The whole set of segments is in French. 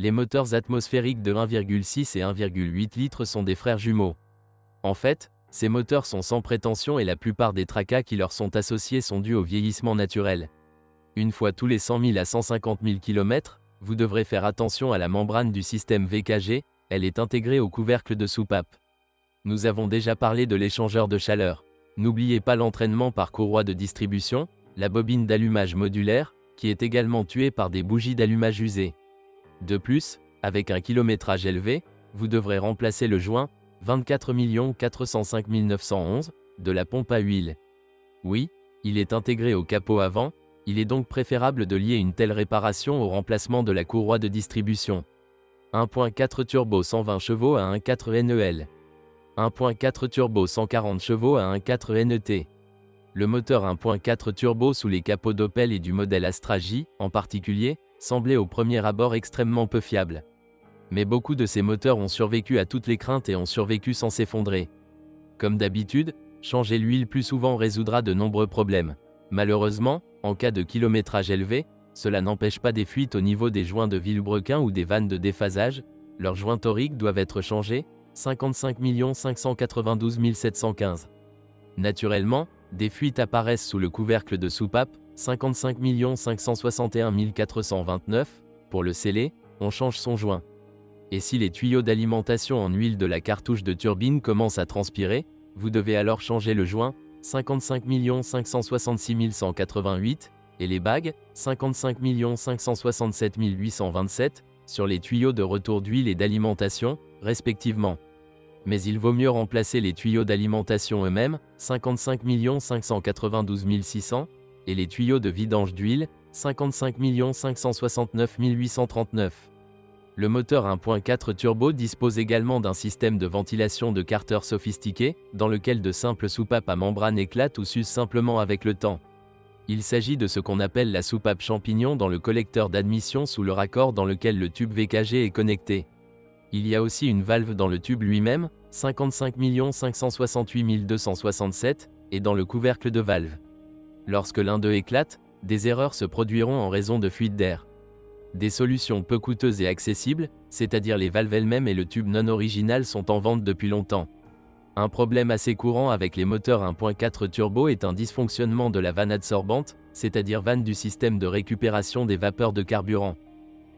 Les moteurs atmosphériques de 1,6 et 1,8 litres sont des frères jumeaux. En fait, ces moteurs sont sans prétention et la plupart des tracas qui leur sont associés sont dus au vieillissement naturel. Une fois tous les 100 000 à 150 000 km, vous devrez faire attention à la membrane du système VKG, elle est intégrée au couvercle de soupape. Nous avons déjà parlé de l'échangeur de chaleur. N'oubliez pas l'entraînement par courroie de distribution, la bobine d'allumage modulaire, qui est également tuée par des bougies d'allumage usées. De plus, avec un kilométrage élevé, vous devrez remplacer le joint 24 405 911 de la pompe à huile. Oui, il est intégré au capot avant, il est donc préférable de lier une telle réparation au remplacement de la courroie de distribution. 1.4 turbo 120 chevaux à 1.4 NEL. 1.4 turbo 140 chevaux à 1.4 NET. Le moteur 1.4 turbo sous les capots d'Opel et du modèle Astra J, en particulier, semblait au premier abord extrêmement peu fiable. Mais beaucoup de ces moteurs ont survécu à toutes les craintes et ont survécu sans s'effondrer. Comme d'habitude, changer l'huile plus souvent résoudra de nombreux problèmes. Malheureusement, en cas de kilométrage élevé, cela n'empêche pas des fuites au niveau des joints de vilebrequin ou des vannes de déphasage, leurs joints toriques doivent être changés, 55 592 715. Naturellement, des fuites apparaissent sous le couvercle de soupape, 55 561 429, pour le sceller, on change son joint. Et si les tuyaux d'alimentation en huile de la cartouche de turbine commencent à transpirer, vous devez alors changer le joint, 55 566 188, et les bagues, 55 567 827, sur les tuyaux de retour d'huile et d'alimentation, respectivement. Mais il vaut mieux remplacer les tuyaux d'alimentation eux-mêmes, 55 592 600, et les tuyaux de vidange d'huile, 55 569 839. Le moteur 1.4 turbo dispose également d'un système de ventilation de Carter sophistiqué, dans lequel de simples soupapes à membrane éclatent ou s'usent simplement avec le temps. Il s'agit de ce qu'on appelle la soupape champignon dans le collecteur d'admission sous le raccord dans lequel le tube VKG est connecté. Il y a aussi une valve dans le tube lui-même, 55 568 267, et dans le couvercle de valve. Lorsque l'un d'eux éclate, des erreurs se produiront en raison de fuite d'air. Des solutions peu coûteuses et accessibles, c'est-à-dire les valves elles-mêmes et le tube non original, sont en vente depuis longtemps. Un problème assez courant avec les moteurs 1.4 turbo est un dysfonctionnement de la vanne adsorbante, c'est-à-dire vanne du système de récupération des vapeurs de carburant.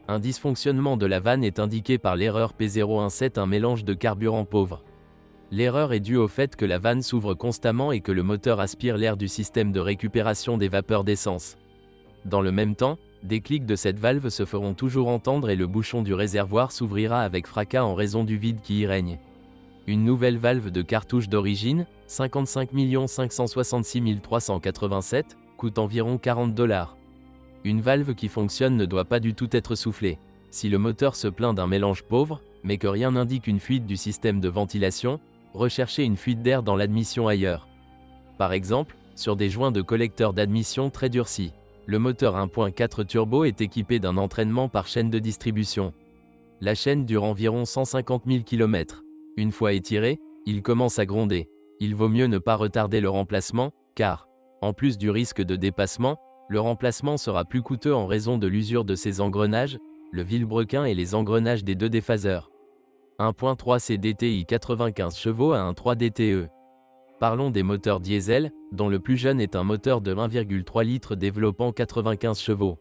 Un dysfonctionnement de la vanne est indiqué par l'erreur P017, un mélange de carburant pauvre. L'erreur est due au fait que la vanne s'ouvre constamment et que le moteur aspire l'air du système de récupération des vapeurs d'essence. Dans le même temps, des clics de cette valve se feront toujours entendre et le bouchon du réservoir s'ouvrira avec fracas en raison du vide qui y règne. Une nouvelle valve de cartouche d'origine, 55 566 387, coûte environ $40. Une valve qui fonctionne ne doit pas du tout être soufflée. Si le moteur se plaint d'un mélange pauvre, mais que rien n'indique une fuite du système de ventilation, recherchez une fuite d'air dans l'admission ailleurs. Par exemple, sur des joints de collecteur d'admission très durcis. Le moteur 1.4 turbo est équipé d'un entraînement par chaîne de distribution. La chaîne dure environ 150 000 km. Une fois étiré, il commence à gronder. Il vaut mieux ne pas retarder le remplacement, car, en plus du risque de dépassement, le remplacement sera plus coûteux en raison de l'usure de ses engrenages, le vilebrequin et les engrenages des deux déphaseurs. 1.3 CDTI 95 chevaux à 1.3 DTE. Parlons des moteurs diesel, dont le plus jeune est un moteur de 1,3 litres développant 95 chevaux.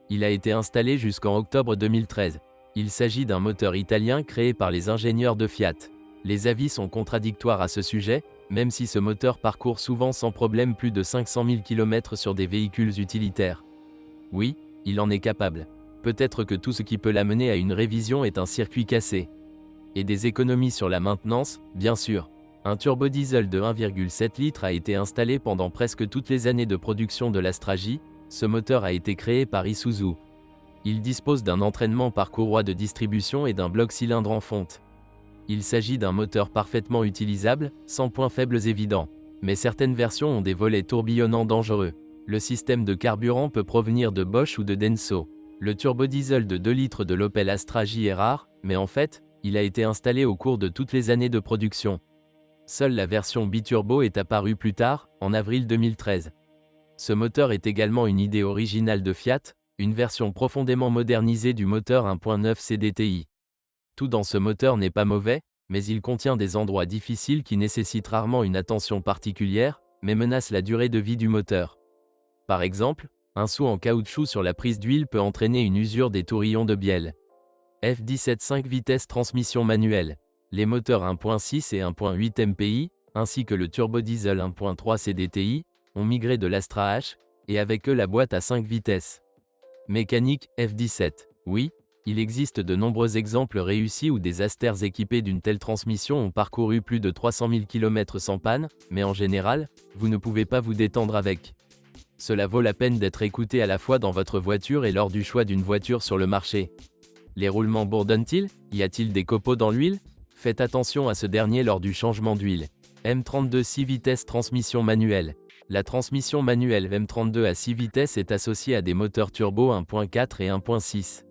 Il a été installé jusqu'en octobre 2013. Il s'agit d'un moteur italien créé par les ingénieurs de Fiat. Les avis sont contradictoires à ce sujet, même si ce moteur parcourt souvent sans problème plus de 500 000 km sur des véhicules utilitaires. Oui, il en est capable. Peut-être que tout ce qui peut l'amener à une révision est un circuit cassé. Et des économies sur la maintenance, bien sûr. Un turbodiesel de 1,7 litres a été installé pendant presque toutes les années de production de l'Astra J. Ce moteur a été créé par Isuzu. Il dispose d'un entraînement par courroie de distribution et d'un bloc cylindre en fonte. Il s'agit d'un moteur parfaitement utilisable, sans points faibles évidents. Mais certaines versions ont des volets tourbillonnants dangereux. Le système de carburant peut provenir de Bosch ou de Denso. Le turbodiesel de 2 litres de l'Opel Astra J est rare, mais en fait, il a été installé au cours de toutes les années de production. Seule la version biturbo est apparue plus tard, en avril 2013. Ce moteur est également une idée originale de Fiat, Une version profondément modernisée du moteur 1.9 CDTI. Tout dans ce moteur n'est pas mauvais, mais il contient des endroits difficiles qui nécessitent rarement une attention particulière, mais menacent la durée de vie du moteur. Par exemple, un saut en caoutchouc sur la prise d'huile peut entraîner une usure des tourillons de bielle. F17 5 vitesses transmission manuelle. Les moteurs 1.6 et 1.8 MPI, ainsi que le turbodiesel 1.3 CDTI, ont migré de l'Astra H, et avec eux la boîte à 5 vitesses. Mécanique, F17. Oui, il existe de nombreux exemples réussis où des Asters équipés d'une telle transmission ont parcouru plus de 300 000 km sans panne, mais en général, vous ne pouvez pas vous détendre avec. Cela vaut la peine d'être écouté à la fois dans votre voiture et lors du choix d'une voiture sur le marché. Les roulements bourdonnent-ils? Y a-t-il des copeaux dans l'huile? Faites attention à ce dernier lors du changement d'huile. M32 6 vitesses transmission manuelle. La transmission manuelle M32 à 6 vitesses est associée à des moteurs turbo 1.4 et 1.6.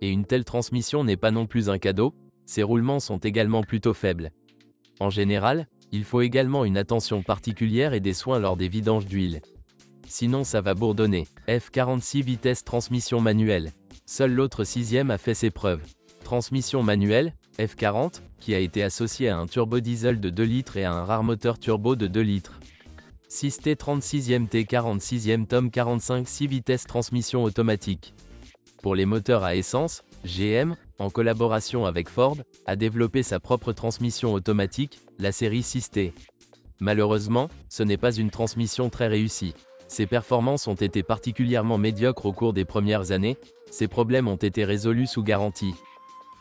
Et une telle transmission n'est pas non plus un cadeau, ses roulements sont également plutôt faibles. En général, il faut également une attention particulière et des soins lors des vidanges d'huile. Sinon ça va bourdonner. F46 vitesses transmission manuelle. Seul l'autre sixième a fait ses preuves. Transmission manuelle, F40, qui a été associé à un turbodiesel de 2 litres et à un rare moteur turbo de 2 litres. 6T36e T46e tome 45 6 vitesses transmission automatique. Pour les moteurs à essence, GM, en collaboration avec Ford, a développé sa propre transmission automatique, la série 6T. Malheureusement, ce n'est pas une transmission très réussie. Ses performances ont été particulièrement médiocres au cours des premières années, ses problèmes ont été résolus sous garantie.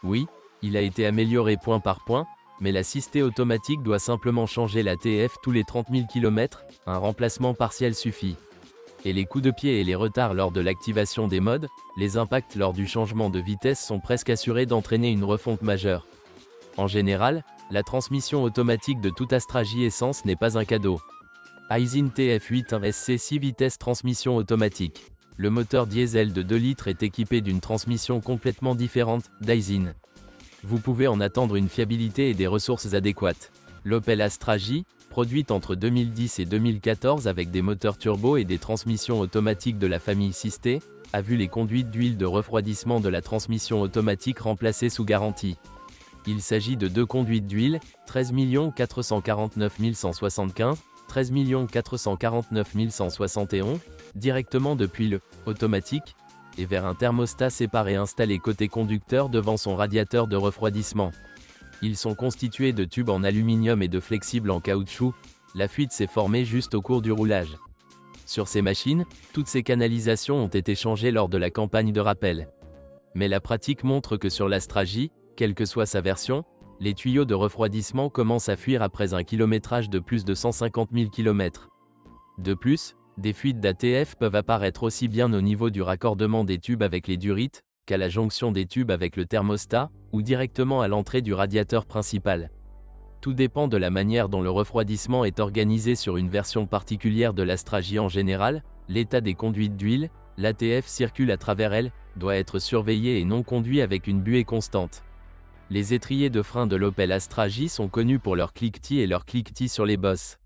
Oui, il a été amélioré point par point, mais la 6T automatique doit simplement changer la TF tous les 30 000 km, un remplacement partiel suffit. Et les coups de pied et les retards lors de l'activation des modes, les impacts lors du changement de vitesse sont presque assurés d'entraîner une refonte majeure. En général, la transmission automatique de toute Astra J Essence n'est pas un cadeau. Aisin TF8 SC 6 vitesses transmission automatique. Le moteur diesel de 2 litres est équipé d'une transmission complètement différente, d'Aisin. Vous pouvez en attendre une fiabilité et des ressources adéquates. L'Opel Astra J, produite entre 2010 et 2014 avec des moteurs turbo et des transmissions automatiques de la famille 6T, a vu les conduites d'huile de refroidissement de la transmission automatique remplacées sous garantie. Il s'agit de deux conduites d'huile, 13 449 175, 13 449 171, directement depuis le « automatique » et vers un thermostat séparé installé côté conducteur devant son radiateur de refroidissement. Ils sont constitués de tubes en aluminium et de flexibles en caoutchouc, la fuite s'est formée juste au cours du roulage. Sur ces machines, toutes ces canalisations ont été changées lors de la campagne de rappel. Mais la pratique montre que sur l'Astra J, quelle que soit sa version, les tuyaux de refroidissement commencent à fuir après un kilométrage de plus de 150 000 km. De plus, des fuites d'ATF peuvent apparaître aussi bien au niveau du raccordement des tubes avec les durites, qu'à la jonction des tubes avec le thermostat, ou directement à l'entrée du radiateur principal. Tout dépend de la manière dont le refroidissement est organisé sur une version particulière de l'Astra J en général, l'état des conduites d'huile, l'ATF circule à travers elles, doit être surveillé et non conduit avec une buée constante. Les étriers de frein de l'Opel Astra J sont connus pour leur cliquetis et leur cliquetis sur les bosses.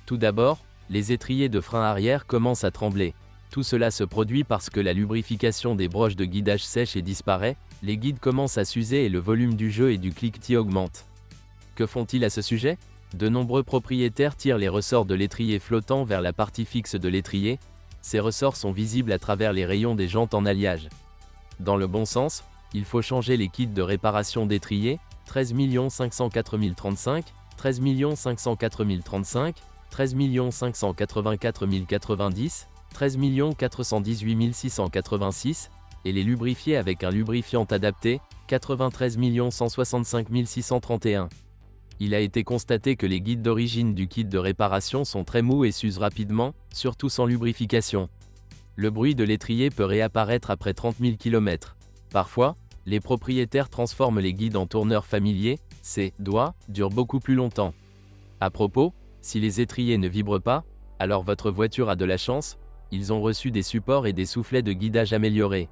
Tout d'abord, les étriers de frein arrière commencent à trembler. Tout cela se produit parce que la lubrification des broches de guidage sèche et disparaît, les guides commencent à s'user et le volume du jeu et du cliquetis augmente. Que font-ils à ce sujet? De nombreux propriétaires tirent les ressorts de l'étrier flottant vers la partie fixe de l'étrier. Ces ressorts sont visibles à travers les rayons des jantes en alliage. Dans le bon sens, il faut changer les kits de réparation d'étrier, 13 504 035, 13 504 035, 13 584 090, 13 418 686, et les lubrifier avec un lubrifiant adapté, 93 165 631. Il a été constaté que les guides d'origine du kit de réparation sont très mous et s'usent rapidement, surtout sans lubrification. Le bruit de l'étrier peut réapparaître après 30 000 km. Parfois, les propriétaires transforment les guides en tourneurs familiers, ces doigts durent beaucoup plus longtemps. À propos, si les étriers ne vibrent pas, alors votre voiture a de la chance, ils ont reçu des supports et des soufflets de guidage améliorés.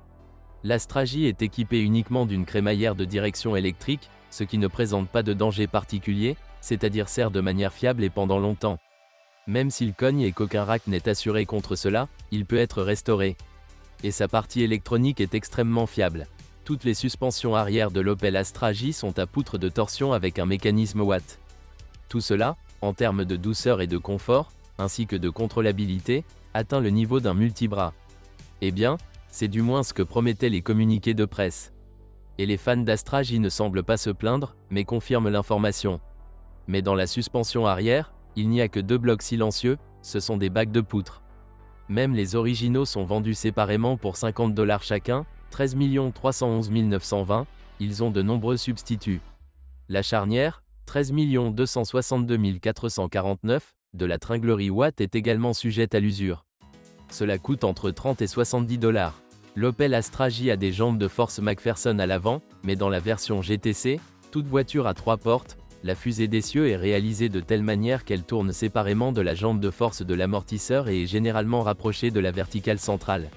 L'Astra J est équipée uniquement d'une crémaillère de direction électrique, ce qui ne présente pas de danger particulier, c'est-à-dire sert de manière fiable et pendant longtemps. Même s'il cogne et qu'aucun rack n'est assuré contre cela, il peut être restauré. Et sa partie électronique est extrêmement fiable. Toutes les suspensions arrière de l'Opel Astra J sont à poutre de torsion avec un mécanisme Watt. Tout cela, en termes de douceur et de confort, ainsi que de contrôlabilité, atteint le niveau d'un multibras. Eh bien, c'est du moins ce que promettaient les communiqués de presse. Et les fans d'Astra J ne semblent pas se plaindre, mais confirment l'information. Mais dans la suspension arrière, il n'y a que 2 blocs silencieux, ce sont des bacs de poutre. Même les originaux sont vendus séparément pour $50 chacun, 13 311 920, ils ont de nombreux substituts. La charnière, 13 262 449, de la tringlerie Watt est également sujette à l'usure. Cela coûte entre 30 et $70. L'Opel Astra J a des jambes de force McPherson à l'avant, mais dans la version GTC, toute voiture à 3 portes, la fusée d'essieu est réalisée de telle manière qu'elle tourne séparément de la jambe de force de l'amortisseur et est généralement rapprochée de la verticale centrale.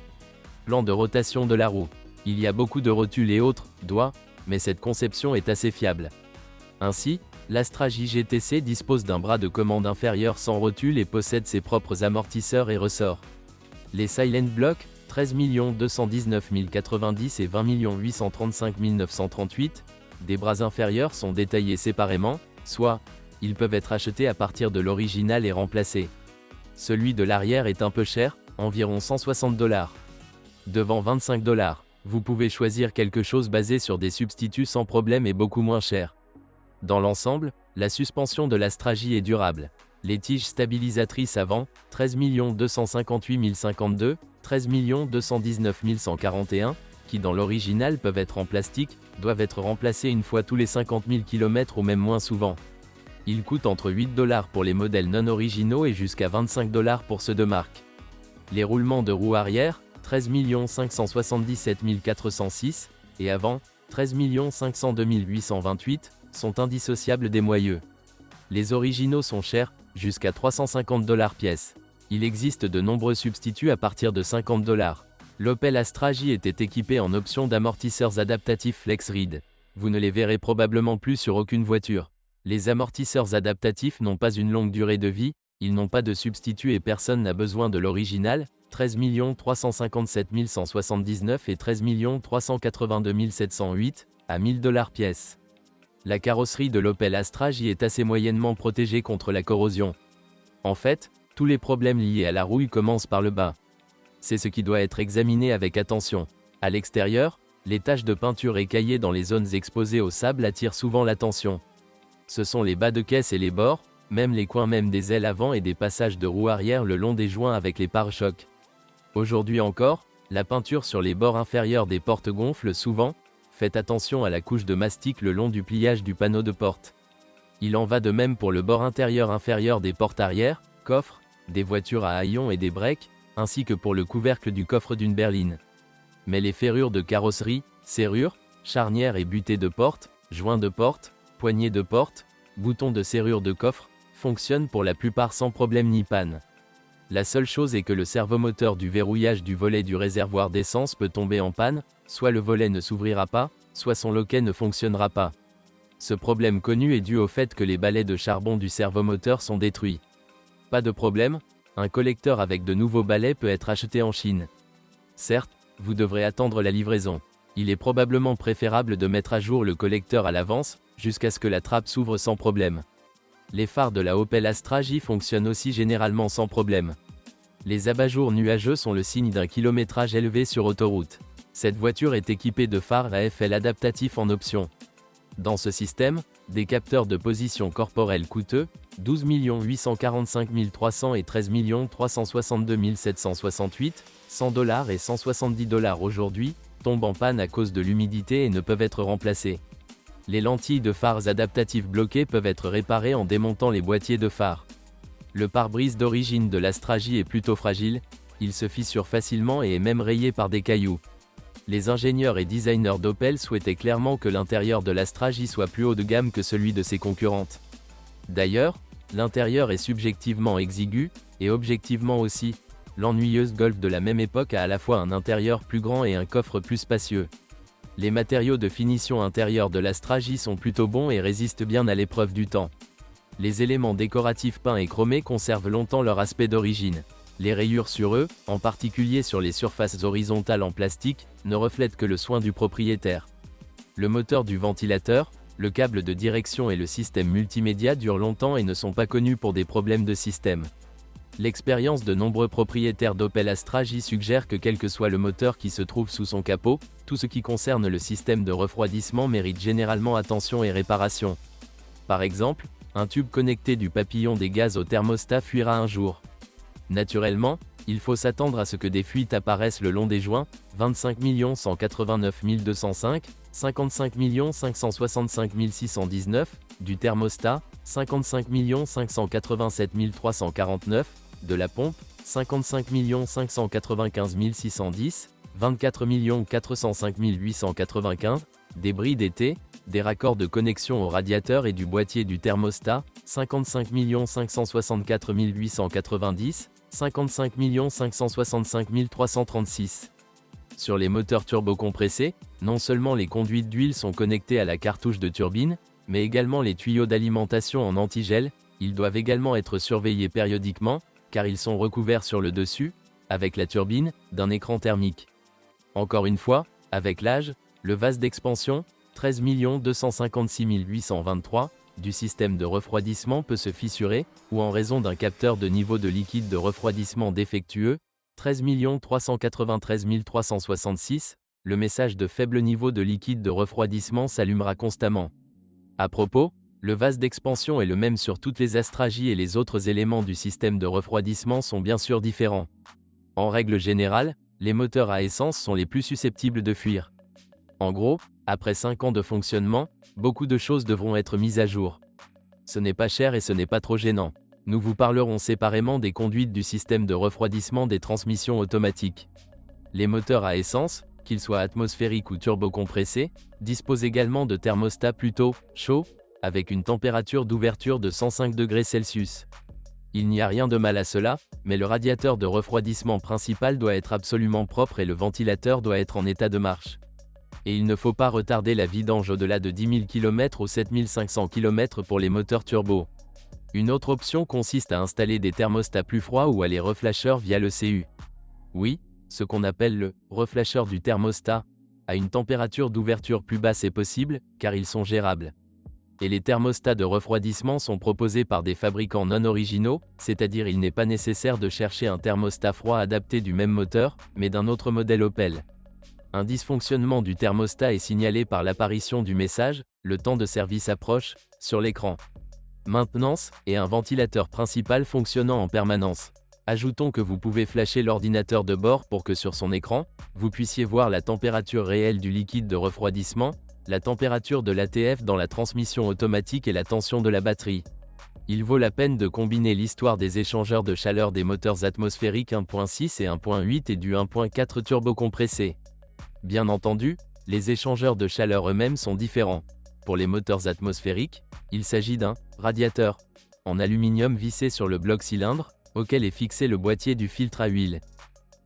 Plan de rotation de la roue. Il y a beaucoup de rotules et autres doigts, mais cette conception est assez fiable. Ainsi, l'Astra J GTC dispose d'un bras de commande inférieur sans rotule et possède ses propres amortisseurs et ressorts. Les Silent Block, 13 219 090 et 20 835 938, des bras inférieurs sont détaillés séparément, soit, ils peuvent être achetés à partir de l'original et remplacés. Celui de l'arrière est un peu cher, environ $160. Devant $25, vous pouvez choisir quelque chose basé sur des substituts sans problème et beaucoup moins cher. Dans l'ensemble, la suspension de l'Astra J est durable. Les tiges stabilisatrices avant, 13 258 052, 13 219 141, qui dans l'original peuvent être en plastique, doivent être remplacées une fois tous les 50 000 km ou même moins souvent. Ils coûtent entre $8 pour les modèles non originaux et jusqu'à $25 pour ceux de marque. Les roulements de roues arrière, 13 577 406, et avant, 13 502 828, sont indissociables des moyeux. Les originaux sont chers, jusqu'à $350 pièce. Il existe de nombreux substituts à partir de $50. L'Opel Astra J était équipé en option d'amortisseurs adaptatifs FlexRid. Vous ne les verrez probablement plus sur aucune voiture. Les amortisseurs adaptatifs n'ont pas une longue durée de vie, ils n'ont pas de substitut et personne n'a besoin de l'original, 13 357 179 et 13 382 708, à $1000 pièce. La carrosserie de l'Opel Astra J est assez moyennement protégée contre la corrosion. En fait, tous les problèmes liés à la rouille commencent par le bas. C'est ce qui doit être examiné avec attention. À l'extérieur, les taches de peinture écaillées dans les zones exposées au sable attirent souvent l'attention. Ce sont les bas de caisse et les bords, même les coins même des ailes avant et des passages de roues arrière le long des joints avec les pare-chocs. Aujourd'hui encore, la peinture sur les bords inférieurs des portes gonfle souvent. Faites attention à la couche de mastic le long du pliage du panneau de porte. Il en va de même pour le bord intérieur inférieur des portes arrière, coffres, des voitures à haillons et des breaks, ainsi que pour le couvercle du coffre d'une berline. Mais les ferrures de carrosserie, serrures, charnières et butées de porte, joints de porte, poignées de porte, boutons de serrure de coffre, fonctionnent pour la plupart sans problème ni panne. La seule chose est que le servomoteur du verrouillage du volet du réservoir d'essence peut tomber en panne, soit le volet ne s'ouvrira pas, soit son loquet ne fonctionnera pas. Ce problème connu est dû au fait que les balais de charbon du servomoteur sont détruits. Pas de problème, un collecteur avec de nouveaux balais peut être acheté en Chine. Certes, vous devrez attendre la livraison. Il est probablement préférable de mettre à jour le collecteur à l'avance, jusqu'à ce que la trappe s'ouvre sans problème. Les phares de la Opel Astra J fonctionnent aussi généralement sans problème. Les abat-jours nuageux sont le signe d'un kilométrage élevé sur autoroute. Cette voiture est équipée de phares AFL adaptatifs en option. Dans ce système, des capteurs de position corporelle coûteux, 12 845 300 et 13 362 768, $100 et $170 aujourd'hui, tombent en panne à cause de l'humidité et ne peuvent être remplacés. Les lentilles de phares adaptatifs bloquées peuvent être réparées en démontant les boîtiers de phares. Le pare-brise d'origine de l'Astra J est plutôt fragile, il se fissure facilement et est même rayé par des cailloux. Les ingénieurs et designers d'Opel souhaitaient clairement que l'intérieur de l'Astra J soit plus haut de gamme que celui de ses concurrentes. D'ailleurs, l'intérieur est subjectivement exigu, et objectivement aussi. L'ennuyeuse Golf de la même époque a à la fois un intérieur plus grand et un coffre plus spacieux. Les matériaux de finition intérieure de l'Astra J sont plutôt bons et résistent bien à l'épreuve du temps. Les éléments décoratifs peints et chromés conservent longtemps leur aspect d'origine. Les rayures sur eux, en particulier sur les surfaces horizontales en plastique, ne reflètent que le soin du propriétaire. Le moteur du ventilateur, le câble de direction et le système multimédia durent longtemps et ne sont pas connus pour des problèmes de système. L'expérience de nombreux propriétaires d'Opel Astra J suggère que quel que soit le moteur qui se trouve sous son capot, tout ce qui concerne le système de refroidissement mérite généralement attention et réparation. Par exemple, un tube connecté du papillon des gaz au thermostat fuira un jour. Naturellement, il faut s'attendre à ce que des fuites apparaissent le long des joints, 25 189 205, 55 565 619, du thermostat, 55 587 349, de la pompe, 55 595 610, 24 405 895, des bris d'été, des raccords de connexion au radiateur et du boîtier du thermostat, 55 564 890, 55 565 336. Sur les moteurs turbocompressés, non seulement les conduites d'huile sont connectées à la cartouche de turbine, mais également les tuyaux d'alimentation en antigel. Ils doivent également être surveillés périodiquement, car ils sont recouverts sur le dessus, avec la turbine, d'un écran thermique. Encore une fois, avec l'âge, le vase d'expansion, 13 256 823, du système de refroidissement peut se fissurer, ou en raison d'un capteur de niveau de liquide de refroidissement défectueux, 13 393 366, le message de faible niveau de liquide de refroidissement s'allumera constamment. À propos, le vase d'expansion est le même sur toutes les Astra J et les autres éléments du système de refroidissement sont bien sûr différents. En règle générale, les moteurs à essence sont les plus susceptibles de fuir. En gros, après 5 ans de fonctionnement, beaucoup de choses devront être mises à jour. Ce n'est pas cher et ce n'est pas trop gênant. Nous vous parlerons séparément des conduites du système de refroidissement des transmissions automatiques. Les moteurs à essence, qu'ils soient atmosphériques ou turbocompressés, disposent également de thermostats plutôt chauds, avec une température d'ouverture de 105 degrés Celsius. Il n'y a rien de mal à cela, mais le radiateur de refroidissement principal doit être absolument propre et le ventilateur doit être en état de marche. Et il ne faut pas retarder la vidange au-delà de 10 000 km ou 7 500 km pour les moteurs turbo. Une autre option consiste à installer des thermostats plus froids ou à les reflasheurs via le CU. Oui, ce qu'on appelle le reflasheur du thermostat, à une température d'ouverture plus basse est possible, car ils sont gérables. Et les thermostats de refroidissement sont proposés par des fabricants non originaux, c'est-à-dire il n'est pas nécessaire de chercher un thermostat froid adapté du même moteur, mais d'un autre modèle Opel. Un dysfonctionnement du thermostat est signalé par l'apparition du message « Le temps de service approche » sur l'écran. Maintenance, et un ventilateur principal fonctionnant en permanence. Ajoutons que vous pouvez flasher l'ordinateur de bord pour que sur son écran, vous puissiez voir la température réelle du liquide de refroidissement, la température de l'ATF dans la transmission automatique et la tension de la batterie. Il vaut la peine de combiner l'histoire des échangeurs de chaleur des moteurs atmosphériques 1.6 et 1.8 et du 1.4 turbocompressé. Bien entendu, les échangeurs de chaleur eux-mêmes sont différents. Pour les moteurs atmosphériques, il s'agit d'un radiateur en aluminium vissé sur le bloc cylindre, auquel est fixé le boîtier du filtre à huile.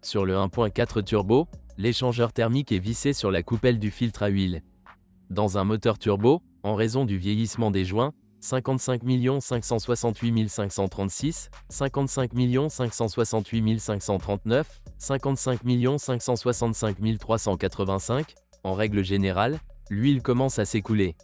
Sur le 1.4 turbo, l'échangeur thermique est vissé sur la coupelle du filtre à huile. Dans un moteur turbo, en raison du vieillissement des joints, 55 568 536, 55 568 539, 55 565 385, en règle générale, l'huile commence à s'écouler.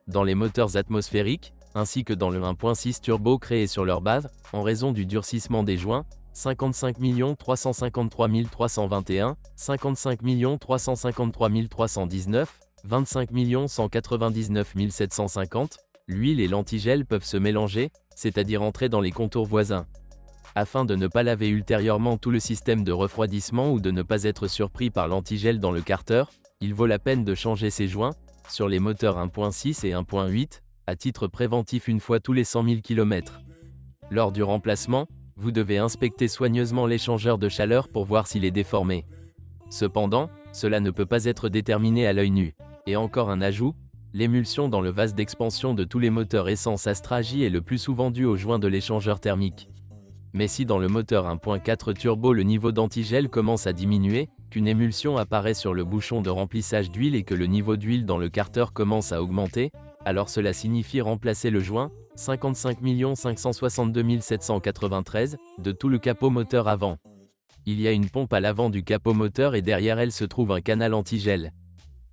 Dans les moteurs atmosphériques, ainsi que dans le 1.6 turbo créé sur leur base, en raison du durcissement des joints, 55 353 321, 55 353 319, 25 199 750, l'huile et l'antigel peuvent se mélanger, c'est-à-dire entrer dans les contours voisins. Afin de ne pas laver ultérieurement tout le système de refroidissement ou de ne pas être surpris par l'antigel dans le carter, il vaut la peine de changer ces joints, sur les moteurs 1.6 et 1.8, à titre préventif une fois tous les 100 000 km. Lors du remplacement, vous devez inspecter soigneusement l'échangeur de chaleur pour voir s'il est déformé. Cependant, cela ne peut pas être déterminé à l'œil nu. Et encore un ajout, l'émulsion dans le vase d'expansion de tous les moteurs essence Astra J est le plus souvent due au joint de l'échangeur thermique. Mais si dans le moteur 1.4 turbo le niveau d'antigel commence à diminuer, qu'une émulsion apparaît sur le bouchon de remplissage d'huile et que le niveau d'huile dans le carter commence à augmenter, alors cela signifie remplacer le joint, 55 562 793, de tout le capot moteur avant. Il y a une pompe à l'avant du capot moteur et derrière elle se trouve un canal anti-gel.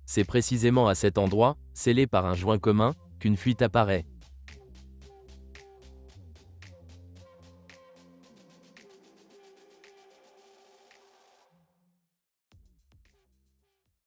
C'est précisément à cet endroit, scellé par un joint commun, qu'une fuite apparaît.